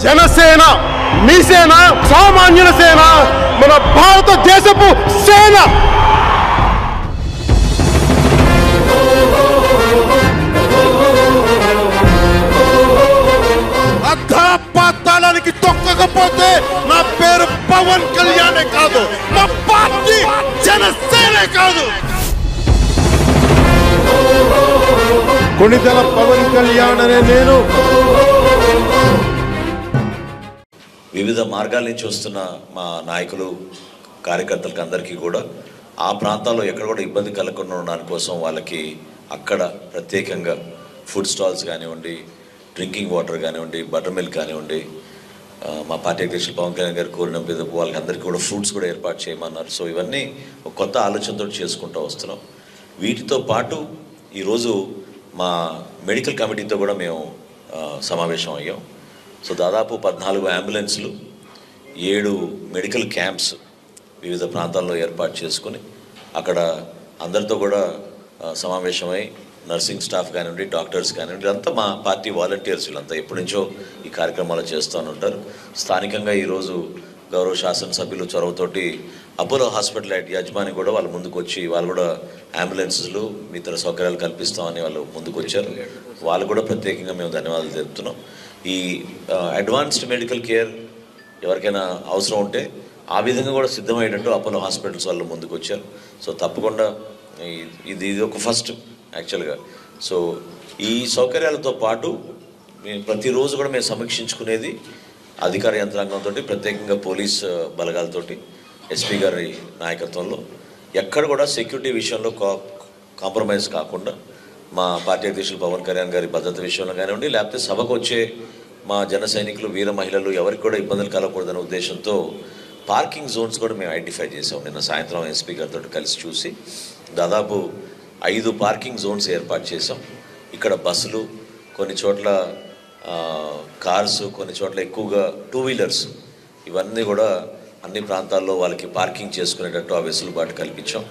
జనసేన మీ సేన, సామాన్యుల సేన, మన భారతదేశపు సేన. అధాపాతాళానికి తొక్కకపోతే నా పేరు పవన్ కళ్యాణే కాదు, మా పార్టీ జనసేనే కాదు. కొణిదెల పవన్ కళ్యాణ్ అనే నేను వివిధ మార్గాల నుంచి వస్తున్న మా నాయకులు కార్యకర్తలకు అందరికీ కూడా ఆ ప్రాంతాల్లో ఎక్కడ కూడా ఇబ్బంది కలగకుండా ఉండడానికి కోసం వాళ్ళకి అక్కడ ప్రత్యేకంగా ఫుడ్ స్టాల్స్ కానివ్వండి, డ్రింకింగ్ వాటర్ కానివ్వండి, బటర్ మిల్క్ కానివ్వండి, మా పార్టీ అధ్యక్షులు పవన్ కళ్యాణ్ గారు కోరిన వాళ్ళకి అందరికీ కూడా ఫ్రూట్స్ కూడా ఏర్పాటు చేయమన్నారు. సో ఇవన్నీ ఒక కొత్త ఆలోచనతో చేసుకుంటూ వస్తున్నాం. వీటితో పాటు ఈరోజు మా మెడికల్ కమిటీతో కూడా మేము సమావేశం అయ్యాం. సో దాదాపు 14 అంబులెన్స్లు, 7 మెడికల్ క్యాంప్స్ వివిధ ప్రాంతాల్లో ఏర్పాటు చేసుకుని అక్కడ అందరితో కూడా సమావేశమై నర్సింగ్ స్టాఫ్ కానివ్వండి, డాక్టర్స్ కానివ్వండి, అంతా మా పార్టీ వాలంటీర్స్ వీళ్ళంతా ఎప్పటి నుంచో ఈ కార్యక్రమాలు చేస్తూ ఉంటారు. స్థానికంగా ఈరోజు గౌరవ శాసనసభ్యులు చొరవతోటి అపోలో హాస్పిటల్ యజమాని కూడా వాళ్ళు ముందుకు వచ్చి వాళ్ళు కూడా అంబులెన్స్లు ఇతర సౌకర్యాలు కల్పిస్తామని వాళ్ళు ముందుకు వచ్చారు. వాళ్ళు కూడా ప్రత్యేకంగా మేము ధన్యవాదాలు తెలుపుతున్నాం. ఈ అడ్వాన్స్డ్ మెడికల్ కేర్ ఎవరికైనా అవసరం ఉంటే ఆ విధంగా కూడా సిద్ధమయ్యేటట్టు అపోలో హాస్పిటల్స్ వాళ్ళు ముందుకు వచ్చారు. సో తప్పకుండా ఇది ఒక ఫస్ట్ యాక్చువల్గా. సో ఈ సౌకర్యాలతో పాటు మేము ప్రతిరోజు కూడా మేము సమీక్షించుకునేది అధికార యంత్రాంగంతో, ప్రత్యేకంగా పోలీస్ బలగాలతోటి, ఎస్పీ గారి నాయకత్వంలో ఎక్కడ కూడా సెక్యూరిటీ విషయంలో కాంప్రమైజ్ కాకుండా మా పార్టీ అధ్యక్షులు పవన్ కళ్యాణ్ గారి భద్రత విషయంలో కానివ్వండి, లేకపోతే సభకు వచ్చే మా జన సైనికులు, వీర మహిళలు ఎవరికి కూడా ఇబ్బందులు కలగకూడదనే ఉద్దేశంతో పార్కింగ్ జోన్స్ కూడా మేము ఐడెంటిఫై చేసాం. నిన్న సాయంత్రం ఎస్పీ గారితో కలిసి చూసి దాదాపు 5 పార్కింగ్ జోన్స్ ఏర్పాటు చేసాం. ఇక్కడ బస్సులు, కొన్ని చోట్ల కార్స్, కొన్ని చోట్ల ఎక్కువగా 2 వీలర్స్, ఇవన్నీ కూడా అన్ని ప్రాంతాల్లో వాళ్ళకి పార్కింగ్ చేసుకునేటట్టు ఆ వెసులుబాటు కల్పించాం.